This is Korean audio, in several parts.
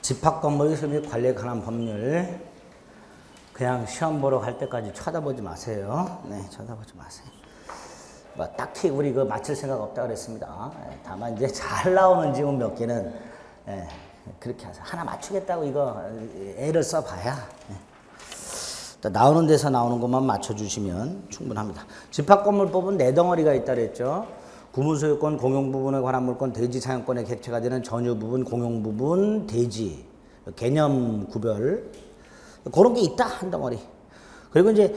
집합건물 이수 및 관리에 관한 법률 그냥 시험 보러 갈 때까지 쳐다보지 마세요. 네, 쳐다보지 마세요. 뭐 딱히 우리 그 맞출 생각 없다 그랬습니다. 다만 이제 잘 나오는 지문 몇 개는 그렇게 하세요. 하나 맞추겠다고 이거 애를 써봐야 나오는 데서 나오는 것만 맞춰주시면 충분합니다. 집합건물법은 네 덩어리가 있다 그랬죠. 구분소유권, 공용부분에 관한 물권, 대지사용권의 객체가 되는 전유부분, 공용부분, 대지 개념 구별 그런 게 있다 한 덩어리. 그리고 이제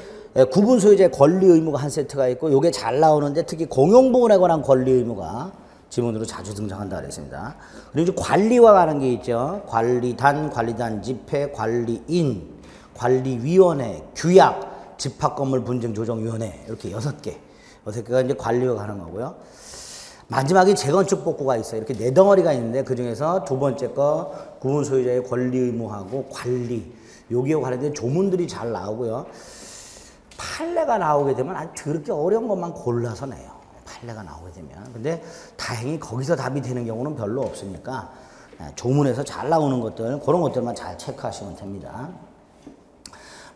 구분소유자의 권리 의무가 한 세트가 있고 요게 잘 나오는데 특히 공용부분에 관한 권리 의무가 지문으로 자주 등장한다 그랬습니다. 그리고 이제 관리와 관한 게 있죠. 관리단, 관리단 집회, 관리인, 관리위원회, 규약, 집합건물 분쟁조정위원회 이렇게 6개. 6개가 이제 관리와 관한 거고요. 마지막에 재건축 복구가 있어요. 이렇게 네 덩어리가 있는데 그 중에서 두 번째 거 구분 소유자의 권리 의무하고 관리 여기에 관련된 조문들이 잘 나오고요. 판례가 나오게 되면 아주 더럽게 어려운 것만 골라서 내요. 판례가 나오게 되면. 근데 다행히 거기서 답이 되는 경우는 별로 없으니까 조문에서 잘 나오는 것들 그런 것들만 잘 체크하시면 됩니다.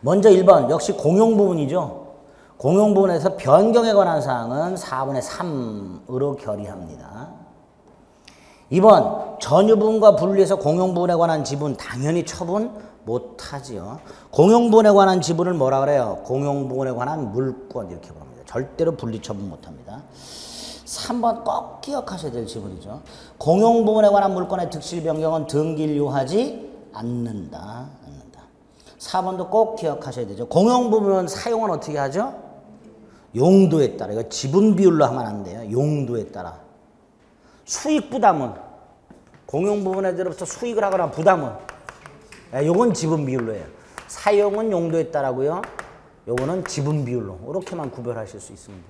먼저 1번 역시 공용부분이죠. 공용부분에서 변경에 관한 사항은 4분의 3으로 결의합니다. 2번 전유부분과 분리해서 공용부분에 관한 지분 당연히 처분 못하지요. 공용부분에 관한 지분을 뭐라 그래요? 공용부분에 관한 물권 이렇게 부릅니다. 절대로 분리 처분 못합니다. 3번 꼭 기억하셔야 될 지분이죠. 공용부분에 관한 물권의 득실 변경은 등기를 요하지 않는다. 4번도 꼭 기억하셔야 되죠. 공용부분은 사용은 어떻게 하죠? 용도에 따라. 이거 지분 비율로 하면 안 돼요. 용도에 따라. 수익 부담은 공용부분에 들어서 수익을 하거나 부담은 요건 지분 비율로 해요. 사용은 용도에 따라고요. 요거는 지분 비율로. 이렇게만 구별하실 수 있습니다.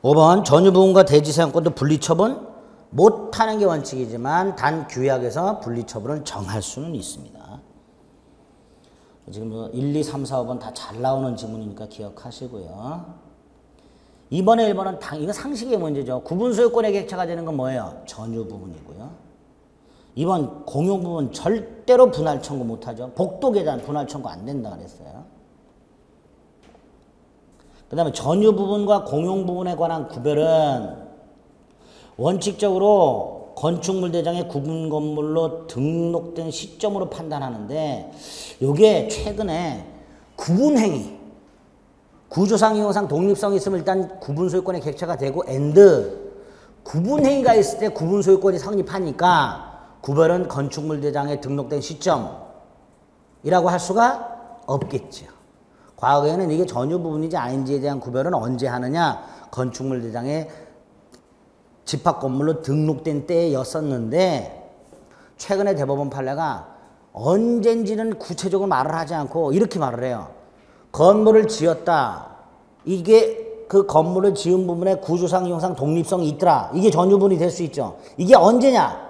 5번 전유부분과 대지사용권도 분리처분 못하는 게 원칙이지만 단 규약에서 분리처분을 정할 수는 있습니다. 지금 1, 2, 3, 4, 5번 다 잘 나오는 지문이니까 기억하시고요. 2번에 1번은 이거 상식의 문제죠. 구분소유권의 객체가 되는 건 뭐예요? 전유부분이고요. 2번 공용부분 절대로 분할 청구 못하죠. 복도계단 분할 청구 안 된다 그랬어요. 그 다음에 전유부분과 공용부분에 관한 구별은 원칙적으로 건축물 대장의 구분 건물로 등록된 시점으로 판단하는데 요게 최근에 구분행위 구조상 이용상 독립성이 있으면 일단 구분소유권의 객체가 되고 구분행위가 있을 때 구분소유권이 성립하니까 구별은 건축물 대장에 등록된 시점이라고 할 수가 없겠죠. 과거에는 이게 전유부분인지 아닌지에 대한 구별은 언제 하느냐 건축물 대장에 집합건물로 등록된 때였었는데 최근에 대법원 판례가 언젠지는 구체적으로 말을 하지 않고 이렇게 말을 해요. 건물을 지었다. 이게 그 건물을 지은 부분에 구조상 이용상 독립성이 있더라. 이게 전유부분이 될 수 있죠. 이게 언제냐?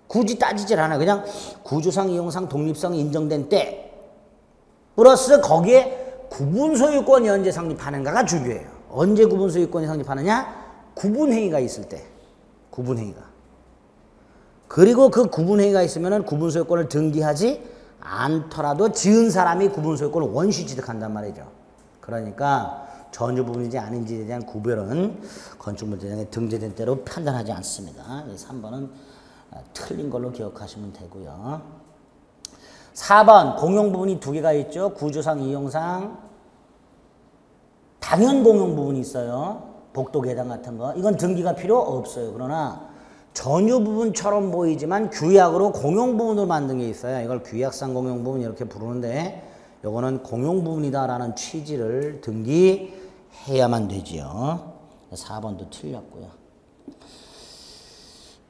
굳이 따지질 않아요. 그냥 구조상 이용상 독립성이 인정된 때 플러스 거기에 구분소유권이 언제 성립하는가가 중요해요. 언제 구분소유권이 성립하느냐? 구분행위가 있을 때 구분행위가 그리고 그 구분행위가 있으면 구분소유권을 등기하지 않더라도 지은 사람이 구분소유권을 원시 취득한단 말이죠. 그러니까 전유부분인지 아닌지에 대한 구별은 건축물 대장에 등재된 때로 판단하지 않습니다. 3번은 틀린 걸로 기억하시면 되고요. 4번 공용부분이 두 개가 있죠. 구조상 이용상 당연 공용부분이 있어요. 복도 계단 같은 거. 이건 등기가 필요 없어요. 그러나 전유부분처럼 보이지만 규약으로 공용부분으로 만든 게 있어요. 이걸 규약상 공용부분 이렇게 부르는데 이거는 공용부분이다라는 취지를 등기해야만 되지요. 4번도 틀렸고요.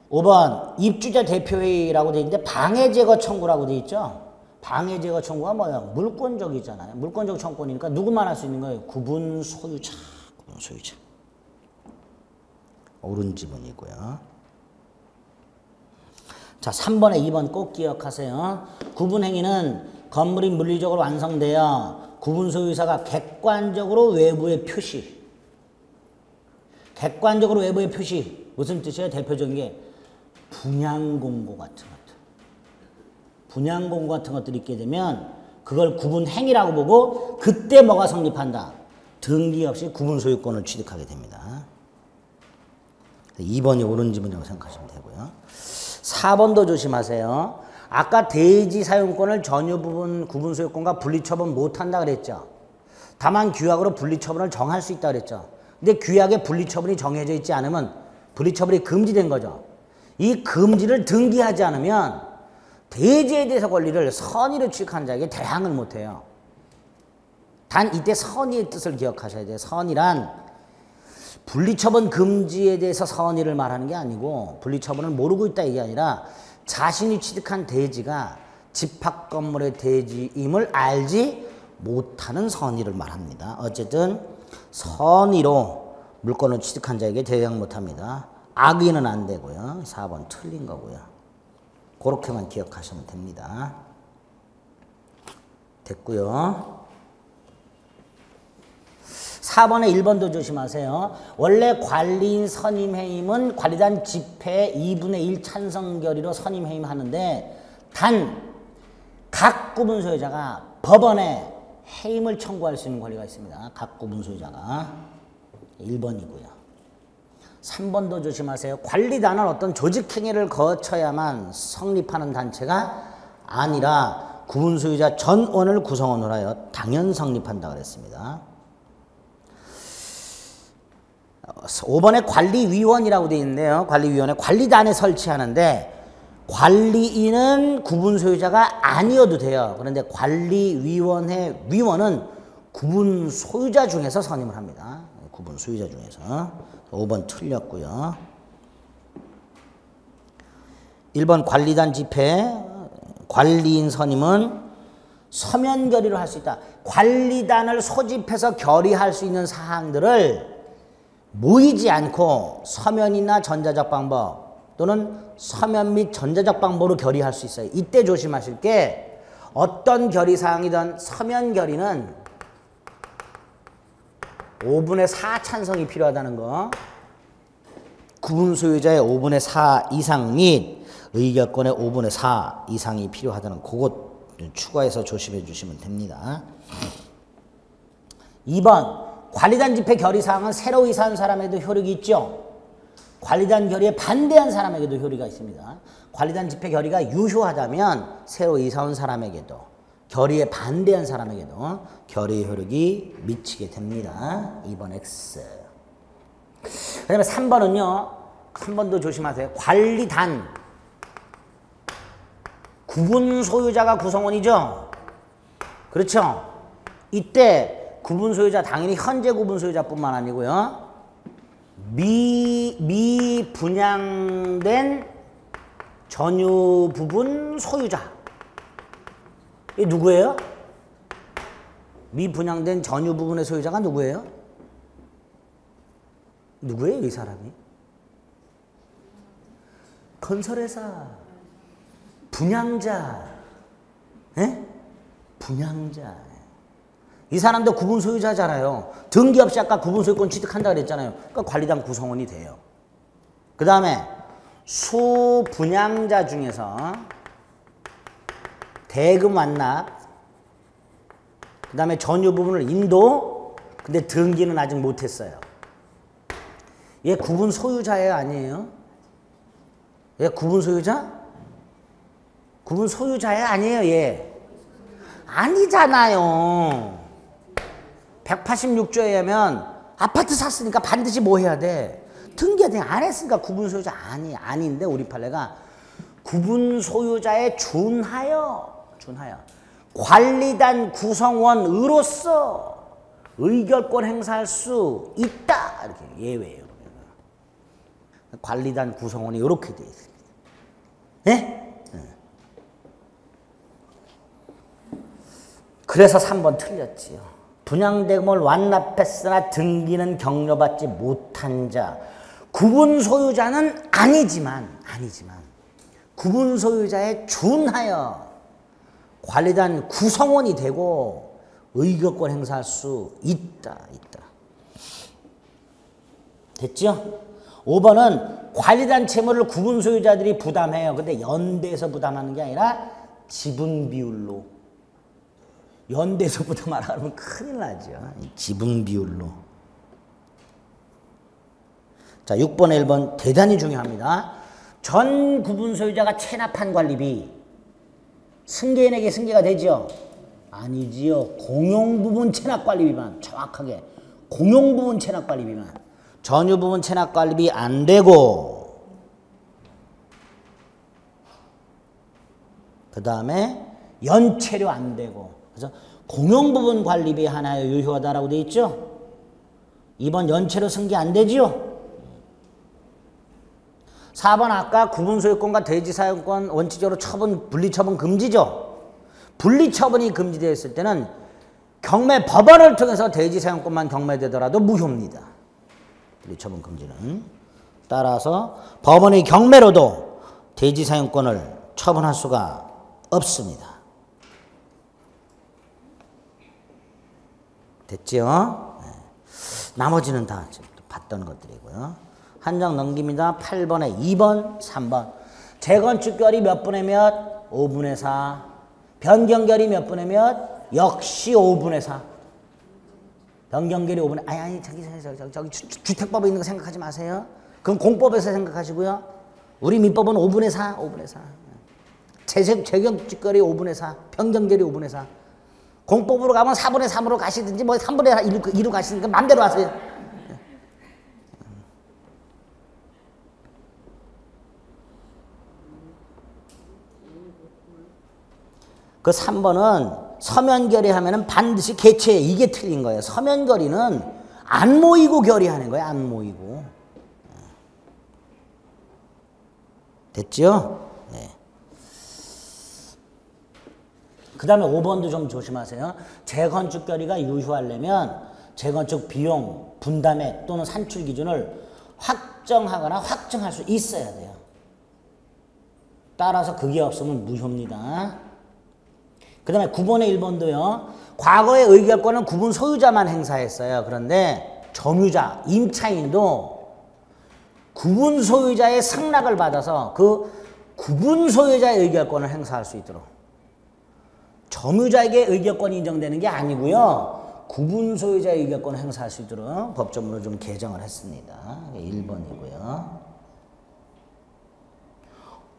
5번 입주자 대표회의라고 되어 있는데 방해제거 청구라고 되어 있죠. 방해제거 청구가 뭐예요? 물권적이잖아요. 물권적 청구니까 누구만 할 수 있는 거예요? 구분 소유자. 구분 소유자. 옳은 지문이고요. 자, 3번에 2번 꼭 기억하세요. 구분행위는 건물이 물리적으로 완성되어 구분소유자가 객관적으로 외부에 표시 무슨 뜻이에요? 대표적인 게 분양공고 같은 것들. 분양공고 같은 것들이 있게 되면 그걸 구분행위라고 보고 그때 뭐가 성립한다? 등기 없이 구분소유권을 취득하게 됩니다. 2번이 옳은 지문이라고 생각하시면 되고요. 4번도 조심하세요. 아까 대지 사용권을 전유 부분 구분소유권과 분리처분 못한다 그랬죠. 다만 규약으로 분리처분을 정할 수 있다 그랬죠. 근데 규약에 분리처분이 정해져 있지 않으면 분리처분이 금지된 거죠. 이 금지를 등기하지 않으면 대지에 대해서 권리를 선의로 취득한 자에게 대항을 못해요. 단 이때 선의의 뜻을 기억하셔야 돼요. 선의란 분리처분 금지에 대해서 선의를 말하는 게 아니고 분리처분을 모르고 있다 이게 아니라 자신이 취득한 대지가 집합건물의 대지임을 알지 못하는 선의를 말합니다. 어쨌든 선의로 물건을 취득한 자에게 대항 못합니다. 악의는 안 되고요. 4번 틀린 거고요. 그렇게만 기억하시면 됩니다. 됐고요. 4번에 1번도 조심하세요. 원래 관리인 선임해임은 관리단 집회 2분의 1 찬성 결의로 선임해임하는데 단 각 구분 소유자가 법원에 해임을 청구할 수 있는 권리가 있습니다. 각 구분 소유자가 1번이고요. 3번도 조심하세요. 관리단은 어떤 조직행위를 거쳐야만 성립하는 단체가 아니라 구분 소유자 전원을 구성원으로 하여 당연 성립한다 그랬습니다. 5번에 관리위원이라고 되어 있는데요. 관리위원회 관리단에 설치하는데 관리인은 구분 소유자가 아니어도 돼요. 그런데 관리위원회 위원은 구분 소유자 중에서 선임을 합니다. 구분 소유자 중에서. 5번 틀렸고요. 1번 관리단 집회 관리인 선임은 서면 결의를 할 수 있다. 관리단을 소집해서 결의할 수 있는 사항들을 모이지 않고 서면이나 전자적 방법 또는 서면 및 전자적 방법으로 결의할 수 있어요. 이때 조심하실 게 어떤 결의사항이든 서면 결의는 5분의 4 찬성이 필요하다는 거, 구분 소유자의 5분의 4 이상 및 의결권의 5분의 4 이상이 필요하다는 그것 추가해서 조심해 주시면 됩니다. 2번 관리단 집회 결의사항은 새로 이사한 사람에도 효력이 있죠. 관리단 결의에 반대한 사람에게도 효리가 있습니다. 관리단 집회 결의가 유효하다면 새로 이사온 사람에게도 결의에 반대한 사람에게도 결의 효력이 미치게 됩니다. 2번 X. 그 다음에 3번은요. 3번도 조심하세요. 관리단. 구분 소유자가 구성원이죠. 그렇죠. 이때 구분 소유자 당연히 현재 구분 소유자뿐만 아니고요. 미분양된 전유 부분 소유자. 이게 누구예요? 미분양된 전유 부분의 소유자가 누구예요? 누구예요, 이 사람이? 건설회사. 분양자. 예? 분양자. 이 사람도 구분 소유자잖아요. 등기 없이 아까 구분 소유권 취득한다 그랬잖아요. 그러니까 관리단 구성원이 돼요. 그 다음에 수분양자 중에서 대금 완납, 그 다음에 전유 부분을 인도, 근데 등기는 아직 못했어요. 얘 구분 소유자예요, 아니에요? 얘 구분 소유자? 구분 소유자예요, 아니에요, 얘? 아니잖아요. 186조에 의하면 아파트 샀으니까 반드시 뭐 해야 돼? 등기해야 돼. 안 했으니까 구분 소유자 아닌데 우리 판례가 구분 소유자에 준하여 관리단 구성원으로서 의결권 행사할 수 있다. 이렇게 예외예요. 관리단 구성원이 이렇게 되어 있습니다. 네? 그래서 3번 틀렸지요. 분양대금을 완납했으나 등기는 격려받지 못한 자. 구분 소유자는 아니지만 구분 소유자에 준하여 관리단 구성원이 되고 의결권 행사할 수 있다. 됐죠? 5번은 관리단 채무를 구분 소유자들이 부담해요. 근데 연대에서 부담하는 게 아니라 지분 비율로. 연대에서 부담하라 그러면 큰일 나죠. 지분 비율로. 자, 6번에 1번 대단히 중요합니다. 전 구분 소유자가 체납한 관리비 승계인에게 승계가 되죠? 아니지요. 공용부분 체납관리비만 정확하게 공용부분 체납관리비만 전유부분 체납관리비 안 되고 그 다음에 연체료 안 되고 그래서 공용부분 관리비 하나에 유효하다라고 되어 있죠? 2번 연체료 승계 안 되지요? 4번 아까 구분소유권과 대지사용권 원칙적으로 처분, 분리처분 금지죠? 분리처분이 금지되어 있을 때는 경매 법원을 통해서 대지사용권만 경매되더라도 무효입니다. 분리처분 금지는. 따라서 법원의 경매로도 대지사용권을 처분할 수가 없습니다. 됐죠? 네. 나머지는 다 지금 봤던 것들이고요. 한 장 넘깁니다. 8번에 2번, 3번. 재건축결이 몇 분의 몇? 5분의 4. 변경결이 몇 분의 몇? 역시 5분의 4. 변경결이 5분의 아니 저기 주택법에 있는 거 생각하지 마세요. 그건 공법에서 생각하시고요. 우리 민법은 5분의 4, 5분의 4. 재건축결이 5분의 4, 변경결이 5분의 4. 공법으로 가면 4분의 3으로 가시든지 뭐 3분의 2로 가시니까 마음대로 하세요. 그 3번은 서면결의 하면은 반드시 개체에 이게 틀린 거예요. 서면결의는 안 모이고 결의하는 거예요. 안 모이고. 됐죠? 네. 그 다음에 5번도 좀 조심하세요. 재건축 결의가 유효하려면 재건축 비용, 분담액 또는 산출 기준을 확정하거나 확정할 수 있어야 돼요. 따라서 그게 없으면 무효입니다. 그 다음에 9번에 1번도요. 과거의 의결권은 구분 소유자만 행사했어요. 그런데 점유자, 임차인도 구분 소유자의 승낙을 받아서 그 구분 소유자의 의결권을 행사할 수 있도록 점유자에게 의결권이 인정되는 게 아니고요. 구분 소유자의 의결권을 행사할 수 있도록 법조문을 좀 개정을 했습니다. 1번이고요.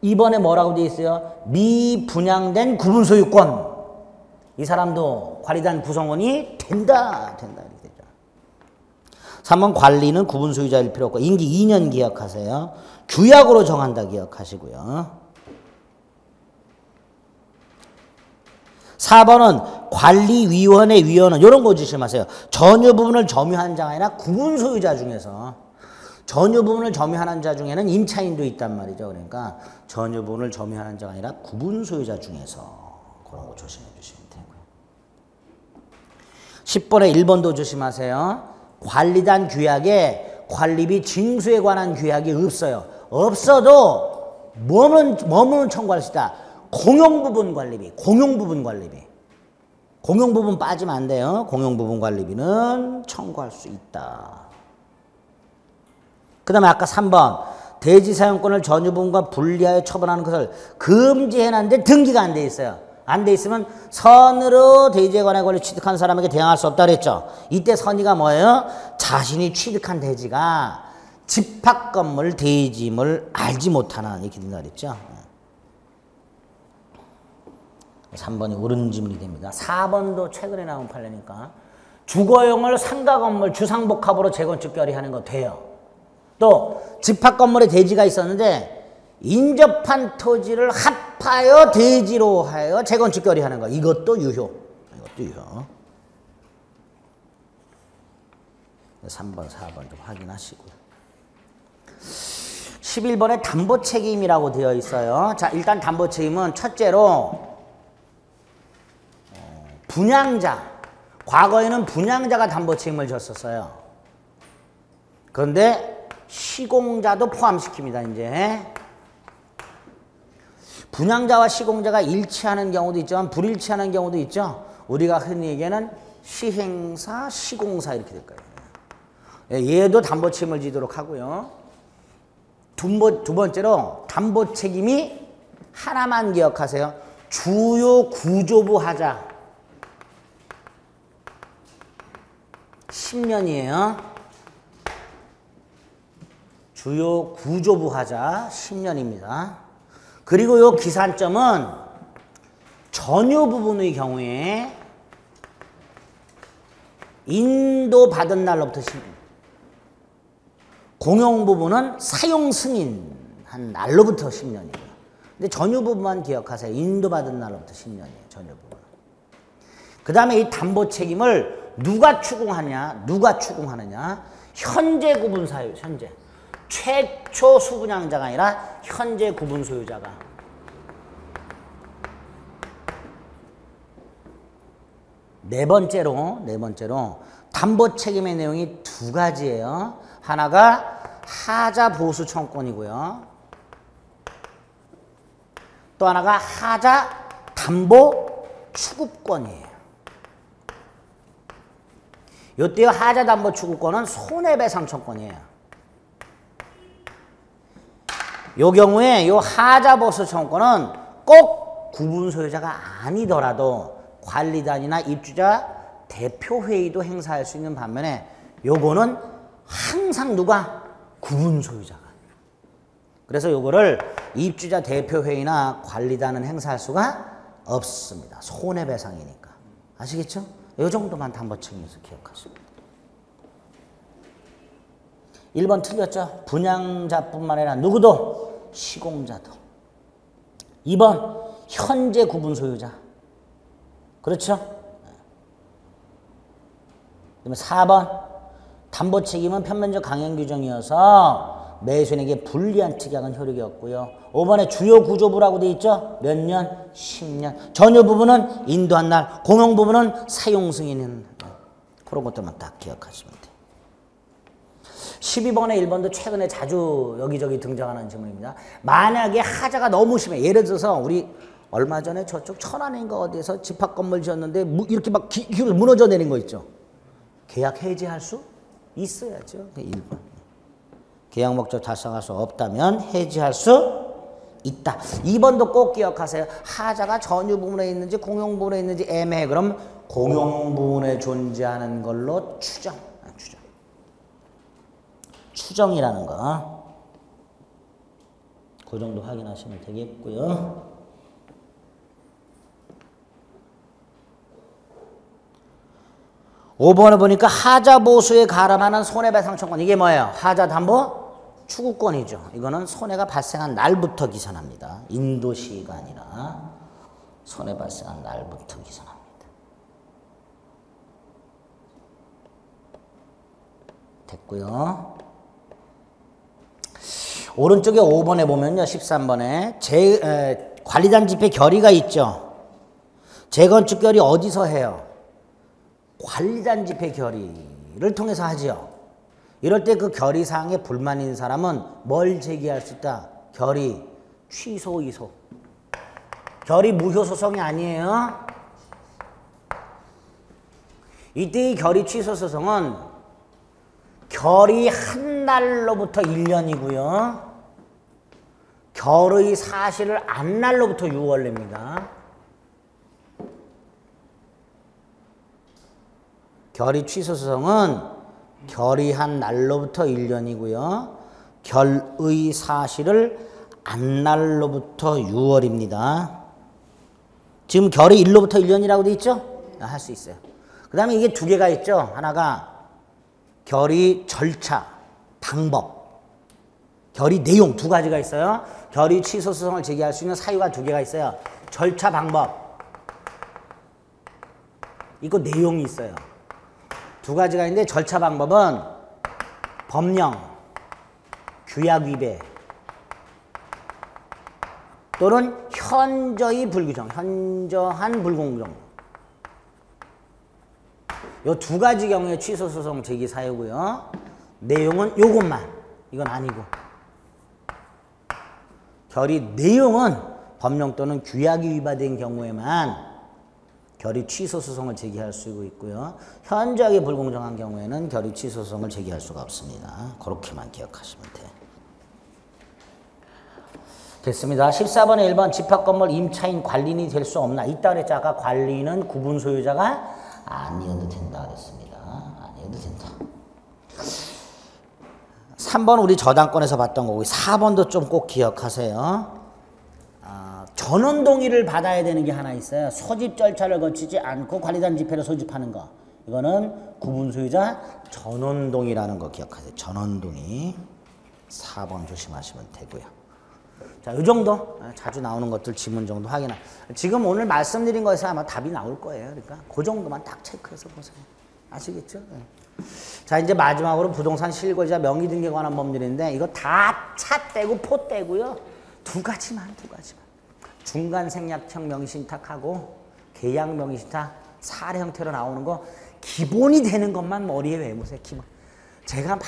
2번에 뭐라고 되어 있어요? 미분양된 구분 소유권. 이 사람도 관리단 구성원이 된다 이렇게 되죠. 3번 관리는 구분 소유자일 필요 없고 임기 2년 기억하세요. 규약으로 정한다 기억하시고요. 4번은 관리위원회 위원은 이런 거 조심하세요. 전유 부분을 점유한 자가 아니라 구분 소유자 중에서 전유 부분을 점유하는 자 중에는 임차인도 있단 말이죠. 그러니까 전유 부분을 점유하는 자가 아니라 구분 소유자 중에서 그런 거 조심해 주시면 되고요. 10번에 1번도 조심하세요. 관리단 규약에 관리비 징수에 관한 규약이 없어요. 없어도 뭐는 청구할 수 있다. 공용부분 관리비, 공용부분 관리비. 공용부분 빠지면 안 돼요. 공용부분 관리비는 청구할 수 있다. 그 다음에 아까 3번 대지사용권을 전유부분과 분리하여 처분하는 것을 금지해놨는데 등기가 안 돼 있어요. 안 돼 있으면 선으로 대지에 관한 권리 취득한 사람에게 대항할 수 없다 그랬죠. 이때 선의가 뭐예요? 자신이 취득한 대지가 집합건물 대지임을 알지 못하는 이렇게 된다 그랬죠. 3번이 옳은 지문이 됩니다. 4번도 최근에 나온 판례니까 주거용을 상가건물 주상복합으로 재건축 결의하는 거 돼요. 또 집합건물에 대지가 있었는데 인접한 토지를 합하여 대지로 하여 재건축 결의하는 거 이것도 유효. 이것도 유효. 3번, 4번 좀 확인하시고요. 11번에 담보책임이라고 되어 있어요. 자, 일단 담보책임은 첫째로 분양자, 과거에는 분양자가 담보책임을 졌었어요. 그런데 시공자도 포함시킵니다. 이제 분양자와 시공자가 일치하는 경우도 있지만 불일치하는 경우도 있죠. 우리가 흔히 얘기하는 시행사, 시공사 이렇게 될 거예요. 얘도 담보책임을 지도록 하고요. 두 번째로 담보 책임이 하나만 기억하세요. 주요 구조부 하자. 10년이에요. 주요 구조부 하자 10년입니다. 그리고 요 기산점은 전유 부분의 경우에 인도받은 날로부터 10년. 공용 부분은 사용 승인한 날로부터 10년이에요. 근데 전유 부분만 기억하세요. 인도받은 날로부터 10년이에요. 전유 부분. 그 다음에 이 담보 책임을 누가 추궁하느냐? 현재 구분 사유, 현재. 최초 수분양자가 아니라 현재 구분 소유자가. 네 번째로 담보 책임의 내용이 두 가지예요. 하나가 하자 보수 청권이고요. 또 하나가 하자 담보 추구권이에요. 요때요 하자 담보 추구권은 손해배상 청권이에요. 요 경우에 요 하자 보수 청권은 꼭 구분 소유자가 아니더라도 관리단이나 입주자 대표회의도 행사할 수 있는 반면에 요거는 항상 누가? 구분 소유자가. 그래서 요거를 입주자 대표회의나 관리단은 행사할 수가 없습니다. 손해배상이니까. 아시겠죠? 요 정도만 담보 책임에서 기억하십니다. 1번 틀렸죠? 분양자뿐만 아니라 누구도? 시공자도. 2번 현재 구분 소유자. 그렇죠? 그다음에 4번 담보 책임은 편면적 강행 규정이어서 매수인에게 불리한 특약은 효력이 없고요. 5번에 주요 구조부라고 되어 있죠? 몇 년? 10년. 전유 부분은 인도한 날, 공용 부분은 사용 승인은 그런 것들만 딱 기억하시면 돼요. 12번에 1번도 최근에 자주 여기저기 등장하는 질문입니다. 만약에 하자가 너무 심해. 예를 들어서 우리 얼마 전에 저쪽 천안인가 어디에서 집합 건물 지었는데 이렇게 막 기울어 무너져 내린 거 있죠. 계약 해지할 수 있어야죠. 1번. 계약 목적 달성할 수 없다면 해지할 수 있다. 2번도 꼭 기억하세요. 하자가 전유 부분에 있는지 공용 부분에 있는지 애매해. 그럼 공용 부분에 존재하는 걸로 추정이라는 거. 그 정도 확인하시면 되겠고요. 5번에 보니까 하자 보수에 가름하는 손해배상 청권. 이게 뭐예요? 하자 담보 추구권이죠. 이거는 손해가 발생한 날부터 기산합니다. 인도시가 아니라 손해 발생한 날부터 기산합니다. 됐고요. 오른쪽에 5번에 보면요. 13번에 관리단 집회 결의가 있죠. 재건축 결의 어디서 해요? 관리단 집회 결의를 통해서 하지요. 이럴 때 그 결의사항에 불만인 사람은 뭘 제기할 수 있다? 결의 취소, 이소. 결의 무효 소송이 아니에요. 이때 이 결의 취소 소송은 결의 한 날로부터 1년이고요. 결의 사실을 안 날로부터 6월입니다. 결의 취소 소송은 결의한 날로부터 1년이고요. 결의 사실을 안 날로부터 6월입니다. 지금 결의 1로부터 1년이라고 돼 있죠? 할 수 있어요. 그 다음에 이게 두 개가 있죠. 하나가 결의 절차, 방법, 결의 내용 두 가지가 있어요. 결의 취소 소송을 제기할 수 있는 사유가 두 개가 있어요. 절차, 방법. 이거 내용이 있어요. 두 가지가 있는데 절차 방법은 법령, 규약 위배 또는 현저히 불규정, 현저한 불공정. 요 두 가지 경우에 취소 소송 제기 사유고요. 내용은 요것만. 이건 아니고. 결의 내용은 법령 또는 규약이 위반된 경우에만 결의 취소 소송을 제기할 수 있고요. 현저하게 불공정한 경우에는 결의 취소 소송을 제기할 수가 없습니다. 그렇게만 기억하시면 돼요. 됐습니다. 14번에 1번 집합건물 임차인 관리인이 될 수 없나? 있다 그랬죠. 아까 관리인은 구분 소유자가 아니어도 된다 그랬습니다. 아니어도 된다. 3번 우리 저당권에서 봤던 거고 4번도 좀 꼭 기억하세요. 전원 동의를 받아야 되는 게 하나 있어요. 소집 절차를 거치지 않고 관리단 지폐를 소집하는 거. 이거는 구분 소유자 전원 동의라는 거 기억하세요. 전원 동의. 4번 조심하시면 되고요. 자, 이 정도 자주 나오는 것들 지문 정도 확인하. 지금 오늘 말씀드린 거에서 아마 답이 나올 거예요. 그러니까 그 정도만 딱 체크해서 보세요. 아시겠죠? 자, 이제 마지막으로 부동산 실거주자 명의 등기에 관한 법률인데 이거 다 차 떼고 포 떼고요. 두 가지만. 중간 생략형 명의신탁하고 계약 명의신탁 사례 형태로 나오는 거 기본이 되는 것만 머리에 외우세요. 기본. 제가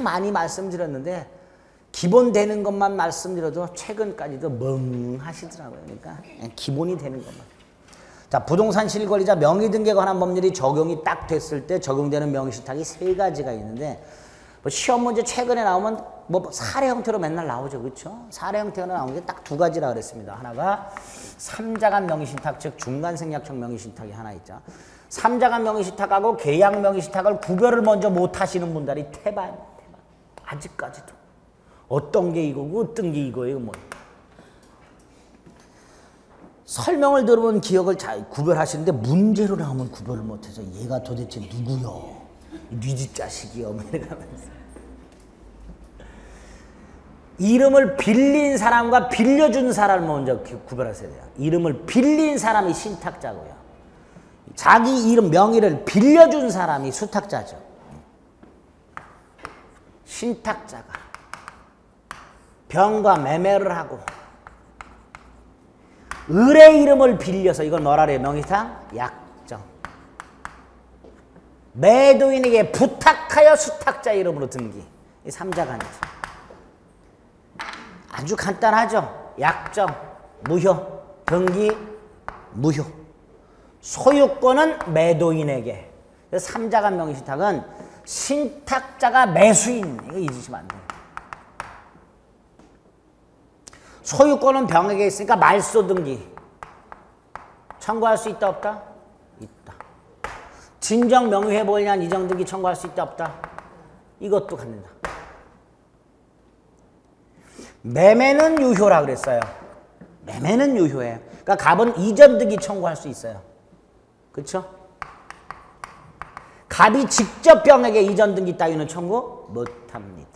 많이 말씀드렸는데 기본 되는 것만 말씀드려도 최근까지도 멍하시더라고요. 그러니까 기본이 되는 것만. 자, 부동산 실거주자 명의 등기에 관한 법률이 적용이 딱 됐을 때 적용되는 명의신탁이 3가지가 있는데 뭐 시험 문제 최근에 나오면 뭐 사례 형태로 맨날 나오죠. 그렇죠? 사례 형태로 나오는 게 딱 2가지라 그랬습니다. 하나가 3자간 명의신탁, 즉 중간생략형 명의신탁이 하나 있죠. 3자간 명의신탁하고 계약 명의신탁을 구별을 먼저 못 하시는 분들이 태반. 아직까지도. 어떤 게 이거고 어떤 게 이거예요. 뭐. 설명을 들으면 기억을 잘 구별하시는데 문제로 나오면 구별을 못해서 얘가 도대체 누구요? 네 집 자식이요. 이러면서. 이름을 빌린 사람과 빌려준 사람을 먼저 구별하셔야 돼요. 이름을 빌린 사람이 신탁자고요. 자기 이름 명의를 빌려준 사람이 수탁자죠. 신탁자가 병과 매매를 하고 을의 이름을 빌려서 이걸 뭐라 그래요? 명의상 약정. 매도인에게 부탁하여 수탁자 이름으로 등기. 이 3자간이죠. 아주 간단하죠. 약정, 무효, 등기, 무효. 소유권은 매도인에게. 3자간 명의신탁은 신탁자가 매수인. 이거 잊으시면 안 돼요. 소유권은 병에게 있으니까 말소 등기. 청구할 수 있다 없다? 있다. 진정 명의회복에 대한 이정 등기 청구할 수 있다 없다? 이것도 갖는다. 매매는 유효라 그랬어요. 매매는 유효해요. 그러니까 갑은 이전 등기 청구할 수 있어요. 그렇죠? 갑이 직접 병에게 이전 등기 따위는 청구 못합니다.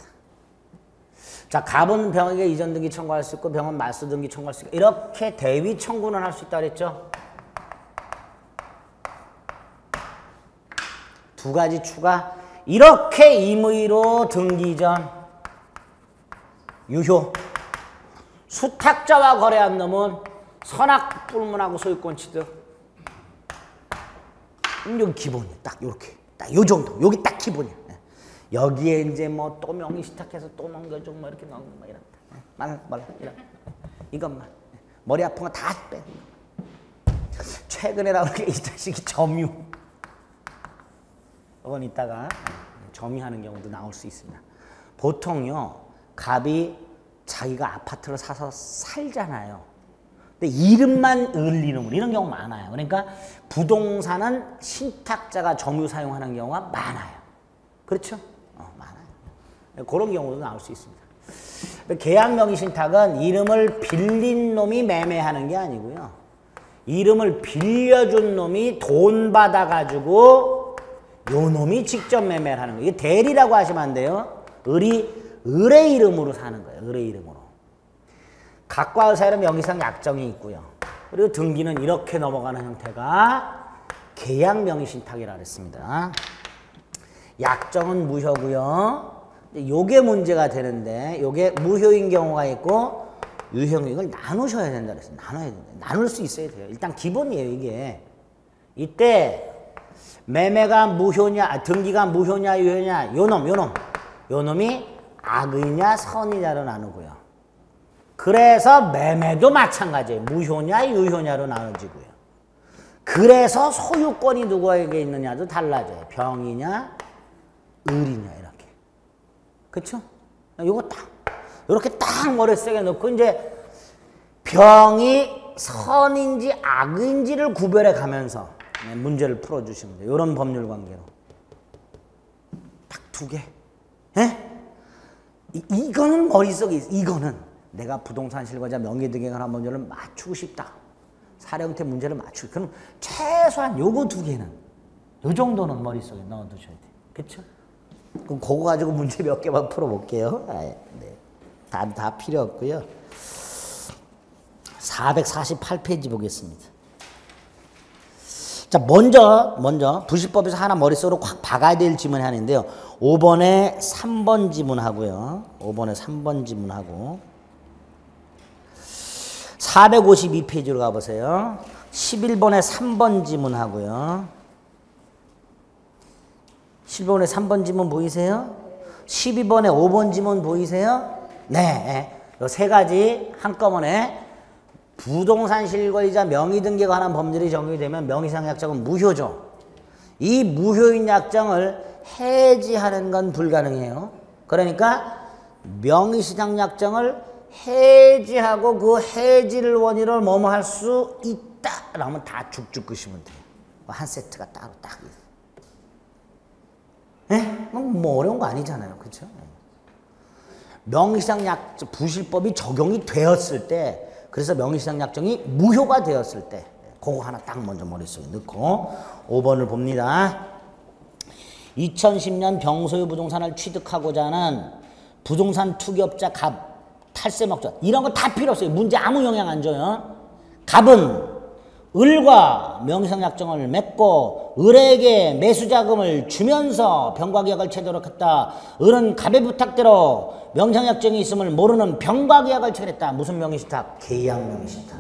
자, 갑은 병에게 이전 등기 청구할 수 있고 병은 말소 등기 청구할 수 있고 이렇게 대위 청구는 할 수 있다 그랬죠? 2가지 추가. 이렇게 임의로 등기 전 유효. 수탁자와 거래한 놈은 선악 불문하고 소유권 취득. 여기 기본이야. 딱 요렇게. 딱 요 정도. 여기 딱 기본이야. 여기에 이제 뭐 또 명의신탁해서 또 넘겨줘 뭐 이렇게 넘겨 뭐 이런. 말라 이런. 이것만. 머리 아픈 거 다 빼. 최근에 나오는 게 이 자식이 점유. 이건 이따가 점유하는 경우도 나올 수 있습니다. 보통요. 갑이 자기가 아파트를 사서 살잖아요. 근데 이름만 을 이름으로 이런 경우 많아요. 그러니까 부동산은 신탁자가 점유 사용하는 경우가 많아요. 그렇죠? 많아요. 그런 경우도 나올 수 있습니다. 계약 명의 신탁은 이름을 빌린 놈이 매매하는 게 아니고요. 이름을 빌려준 놈이 돈 받아가지고 요 놈이 직접 매매를 하는 거예요. 이게 대리라고 하시면 안 돼요. 을의 이름으로 사는 거예요. 을의 이름으로. 갑과 을 사이는 명의상 약정이 있고요. 그리고 등기는 이렇게 넘어가는 형태가 계약 명의 신탁이라고 했습니다. 약정은 무효고요. 요게 문제가 되는데 요게 무효인 경우가 있고 유효인 이걸 나누셔야 된다 그랬어요. 나눠야 된다. 나눌 수 있어야 돼요. 일단 기본이에요, 이게. 이때 매매가 무효냐, 등기가 무효냐, 유효냐, 요놈이 악의냐, 선이냐로 나누고요. 그래서 매매도 마찬가지예요. 무효냐, 유효냐로 나눠지고요. 그래서 소유권이 누구에게 있느냐도 달라져요. 병이냐, 을이냐, 이렇게. 그쵸? 요거 딱, 요렇게 딱 머릿속에 넣고, 이제 병이 선인지 악인지를 구별해 가면서 문제를 풀어주시면 돼요. 이런 법률 관계로. 딱 2개. 예? 이거는 머릿속에 있어. 이거는 내가 부동산 실거주자 명의 등에 관한 문제를 맞추고 싶다. 사례형태 문제를 맞추고. 그럼 최소한 요거 2개는 요 정도는 머릿속에 넣어두셔야 돼요. 그쵸? 그럼 그거 가지고 문제 몇 개만 풀어볼게요. 네. 다 필요 없고요. 448페이지 보겠습니다. 자, 먼저 부실법에서 하나 머릿속으로 콱 박아야 될 지문이 하나인데요. 5번에 3번 지문하고요. 5번에 3번 지문하고 452페이지로 가보세요. 11번에 3번 지문하고요. 11번에 3번 지문 보이세요? 12번에 5번 지문 보이세요? 네. 이 3가지 한꺼번에 부동산 실거주자 명의등기에 관한 법률이 적용이 되면 명의상 약정은 무효죠. 이 무효인 약정을 해지하는 건 불가능해요. 그러니까 명의시장 약정을 해지하고 그 해지를 원인으로 뭐뭐 할 수 있다 라면 다 죽죽 끄시면 돼요. 한 세트가 따로 딱 있어요. 뭐 어려운 거 아니잖아요. 그렇죠? 명의시장 약정 부실법이 적용이 되었을 때, 그래서 명의시장 약정이 무효가 되었을 때 그거 하나 딱 먼저 머릿속에 넣고 5번을 봅니다. 2010년 병소유 부동산을 취득하고자 하는 부동산 투기업자 갑, 탈세 목적 이런 거 다 필요 없어요. 문제 아무 영향 안 줘요. 갑은 을과 명의상 약정을 맺고 을에게 매수자금을 주면서 병과계약을 체결하도록 했다. 을은 갑의 부탁대로 명의상 약정이 있음을 모르는 병과계약을 체결했다. 무슨 명의신탁? 계약 명의신탁.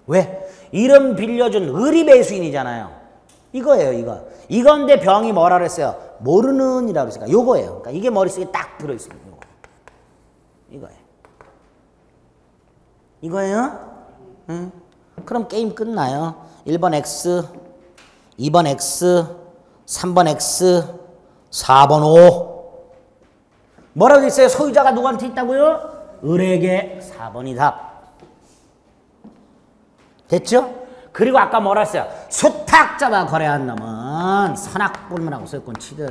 왜? 이름 빌려준 을이 매수인이잖아요. 이거예요, 이거. 이건데 병이 뭐라 그랬어요? 모르는 이라고 그랬으니까 요거예요. 그러니까 이게 머릿속에 딱 들어있습니다. 요거. 이거예요. 이거예요? 응? 그럼 게임 끝나요. 1번 X, 2번 X, 3번 X, 4번 O. 뭐라고 있어요? 소유자가 누구한테 있다고요? 을에게 4번이 답. 됐죠? 그리고 아까 뭐라 했어요? 수탁자와 거래한 놈은 선악불문하고 소유권 취득.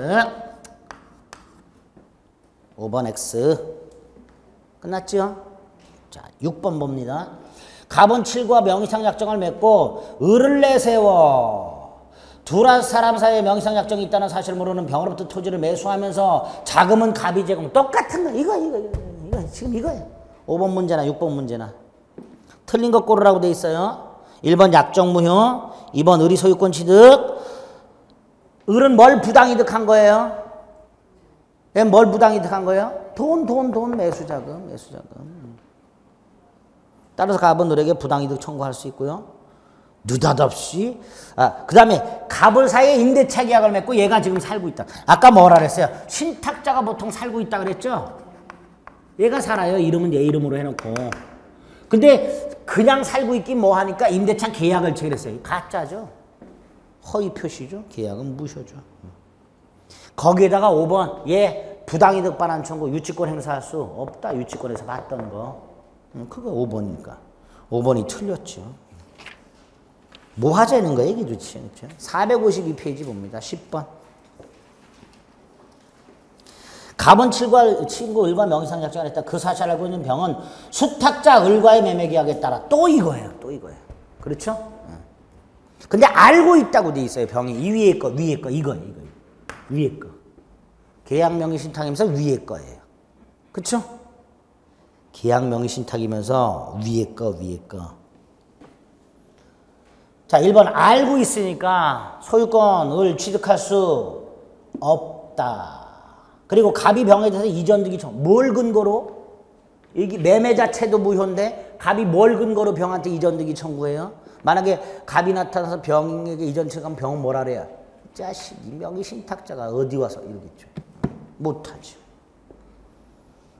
5번 X. 끝났죠? 자, 6번 봅니다. 갑은 7과 명의상 약정을 맺고 을을 내세워 두 사람 사이에 명의상 약정이 있다는 사실을 모르는 병으로부터 토지를 매수하면서 자금은 갑이 제공. 똑같은 거. 이거 지금 이거예요. 5번 문제나 6번 문제나 틀린 거 고르라고 돼 있어요. 1번 약정 무효, 2번 을이 소유권 취득. 을은 뭘 부당이득한 거예요? 뭘 부당이득한 거예요? 돈 매수자금. 따라서 갑은 을에게 부당이득 청구할 수 있고요. 느닷없이 그 다음에 갑을 사이에 임대차 계약을 맺고 얘가 지금 살고 있다. 아까 뭐라 그랬어요? 신탁자가 보통 살고 있다 그랬죠? 얘가 살아요. 이름은 얘 이름으로 해놓고. 근데 그냥 살고 있긴 뭐하니까 임대차 계약을 체결했어요. 가짜죠. 허위 표시죠. 계약은 무효죠. 거기에다가 5번 얘 부당이득 반환 청구 유치권 행사할 수 없다. 유치권에서 봤던 거. 그거 5번이니까. 5번이 틀렸죠. 뭐 하자는 거예요, 이게 도대체. 452페이지 봅니다. 10번. 갑은 친구 을과 명의상 약정을 했다. 그 사실을 알고 있는 병은 수탁자 을과의 매매 계약에 따라 또 이거예요. 그렇죠? 근데 알고 있다고 돼 있어요. 병이 이 위에 거, 이거. 위에 거. 계약 명의 신탁이면서 위에 거예요. 그렇죠? 계약 명의 신탁이면서 위에 거. 자, 1번 알고 있으니까 소유권을 취득할 수 없다. 그리고 갑이 병에 대해서 이전득이 뭘 근거로? 이게 매매 자체도 무효인데 갑이 뭘 근거로 병한테 이전득이 청구해요? 만약에 갑이 나타나서 병에게 이전득하면 병은 뭐라 그래요? 자식, 이 명의 신탁자가 어디 와서 이러겠죠. 못하죠.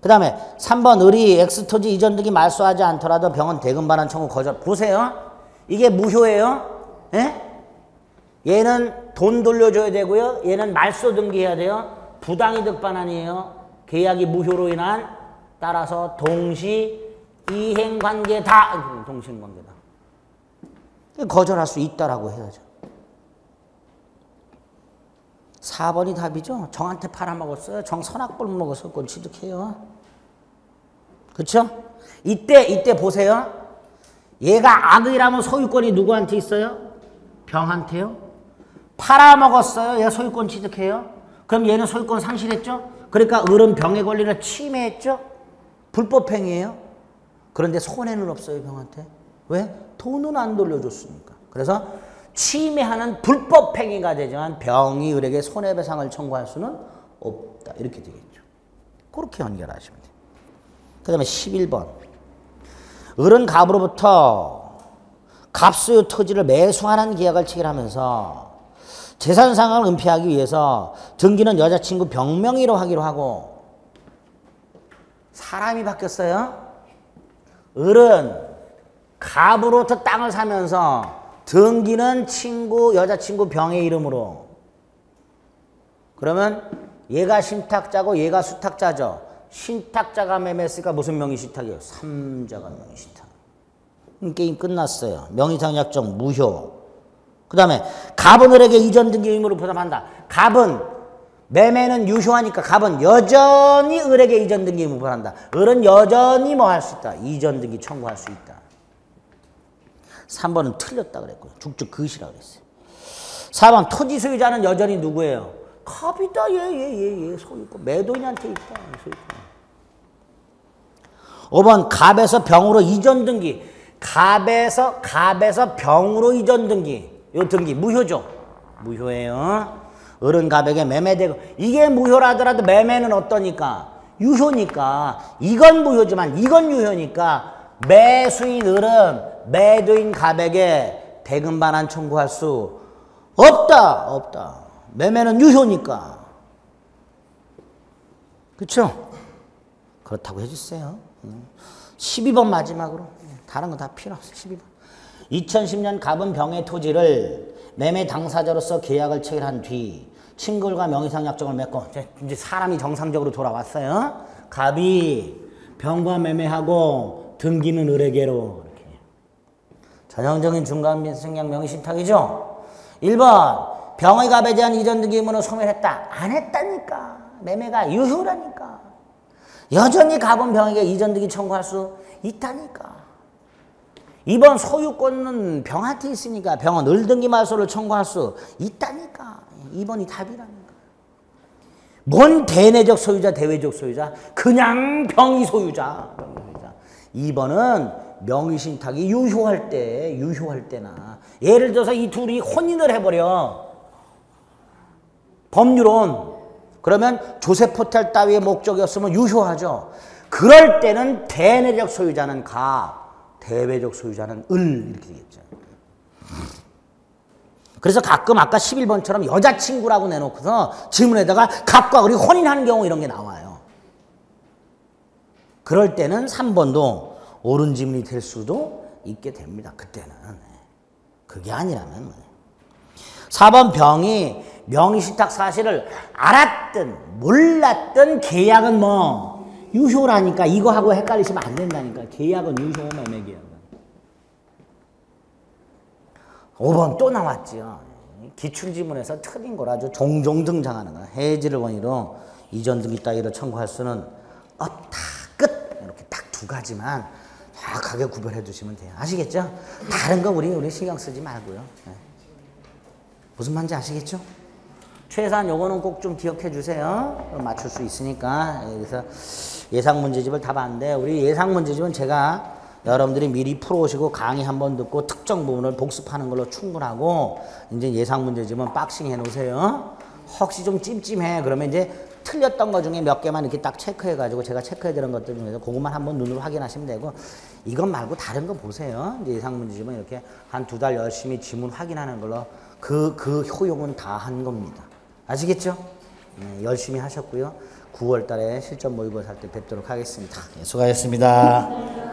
그 다음에 3번 을이 X토지 이전득이 말소하지 않더라도 병은 대금 반환 청구 거절. 보세요. 이게 무효예요. 예? 얘는 돈 돌려줘야 되고요. 얘는 말소 등기해야 돼요. 부당이득 반환이에요. 계약이 무효로 인한 따라서 동시 이행관계다. 동시행관계다. 거절할 수 있다라고 해야죠. 4번이 답이죠. 정한테 팔아먹었어요. 정 선악벌 먹어서 그건 취득해요. 그렇죠? 이때 보세요. 얘가 악의라면 소유권이 누구한테 있어요? 병한테요. 팔아먹었어요. 얘가 소유권 취득해요. 그럼 얘는 소유권 상실했죠? 그러니까 을은 병의 권리를 침해했죠? 불법행위예요. 그런데 손해는 없어요, 병한테. 왜? 돈은 안 돌려줬으니까. 그래서 침해하는 불법행위가 되지만 병이 을에게 손해배상을 청구할 수는 없다. 이렇게 되겠죠. 그렇게 연결하시면 돼요. 그 다음에 11번. 을은 갑으로부터 갑소유 토지를 매수하는 계약을 체결하면서 재산 상황을 은폐하기 위해서 등기는 여자친구 병명의로 하기로 하고 사람이 바뀌었어요. 을은 갑으로부터 땅을 사면서 등기는 여자친구 병의 이름으로. 그러면 얘가 신탁자고 얘가 수탁자죠. 신탁자가 매매했으니까 무슨 명의 신탁이에요? 3자가 명의 신탁. 게임 끝났어요. 명의상 약정 무효. 그 다음에 갑은 을에게 이전 등기 의무를 부담한다. 갑은 매매는 유효하니까 갑은 여전히 을에게 이전 등기 의무 부담한다. 을은 여전히 뭐 할 수 있다? 이전 등기 청구할 수 있다. 3번은 틀렸다 그랬고요. 죽죽 그것이라 그랬어요. 4번 토지 소유자는 여전히 누구예요? 갑이다. 얘 소유권. 매도인한테 있다. 소유권. 5번 갑에서 병으로 이전 등기. 갑에서 병으로 이전 등기. 요 등기 무효죠. 무효예요. 을은 갑에게 매매되고. 이게 무효라더라도 매매는 어떠니까? 유효니까. 이건 무효지만 이건 유효니까 매수인 을은 매도인 갑에게 대금 반환 청구할 수 없다. 매매는 유효니까. 그렇죠? 그렇다고 해주세요. 12번 마지막으로. 다른 거 다 필요 없어. 12번. 2010년 갑은 병의 토지를 매매 당사자로서 계약을 체결한 뒤 친구들과 명의상 약정을 맺고 이제 사람이 정상적으로 돌아왔어요. 갑이 병과 매매하고 등기는 을에게로. 이렇게. 전형적인 중간생략 명의신탁이죠. 1번 병의 갑에 대한 이전 등기 의무는 소멸했다. 안 했다니까. 매매가 유효라니까. 여전히 갑은 병에게 이전 등기 청구할 수 있다니까. 2번 소유권은 병한테 있으니까 병은 을 등기 말소를 청구할 수 있다니까. 2번이 답이라니까. 뭔 대내적 소유자, 대외적 소유자? 그냥 병이 소유자. 2번은 명의신탁이 유효할 때나 예를 들어서 이 둘이 혼인을 해버려. 법률은. 그러면 조세포탈 따위의 목적이었으면 유효하죠. 그럴 때는 대내적 소유자는 갑, 대외적 소유자는 을 이렇게 되겠죠. 그래서 가끔 아까 11번처럼 여자친구라고 내놓고서 지문에다가 갑과 을이 혼인하는 경우 이런 게 나와요. 그럴 때는 3번도 옳은 지문이 될 수도 있게 됩니다. 그때는. 그게 아니라면. 4번 병이 명의신탁 사실을 알았든 몰랐든 계약은 뭐 유효라니까. 이거하고 헷갈리시면 안 된다니까. 계약은 유효, 매매계약은. 5번 또 나왔죠. 기출지문에서 틀린 거라죠. 종종 등장하는 거. 해지를 원인으로 이전 등기 따위를 청구할 수는 없다. 끝. 이렇게 딱 두 가지만 정확하게 구별해 두시면 돼요. 아시겠죠? 다른 거 우리 신경 쓰지 말고요. 네. 무슨 말인지 아시겠죠? 최소한 요거는 꼭 좀 기억해 주세요. 맞출 수 있으니까. 그래서 예상 문제집을 다 봤는데 우리 예상 문제집은 제가 여러분들이 미리 풀어오시고 강의 한번 듣고 특정 부분을 복습하는 걸로 충분하고 이제 예상 문제집은 박싱 해 놓으세요. 혹시 좀 찜찜해 그러면 이제 틀렸던 것 중에 몇 개만 이렇게 딱 체크해 가지고 제가 체크해 드린 것들 중에서 그것만 한번 눈으로 확인하시면 되고 이것 말고 다른 거 보세요. 이제 예상 문제집은 이렇게 한 2달 열심히 지문 확인하는 걸로 그 효용은 다 한 겁니다. 아시겠죠? 네, 열심히 하셨고요. 9월 달에 실전 모의고사 할 때 뵙도록 하겠습니다. 네, 수고하셨습니다.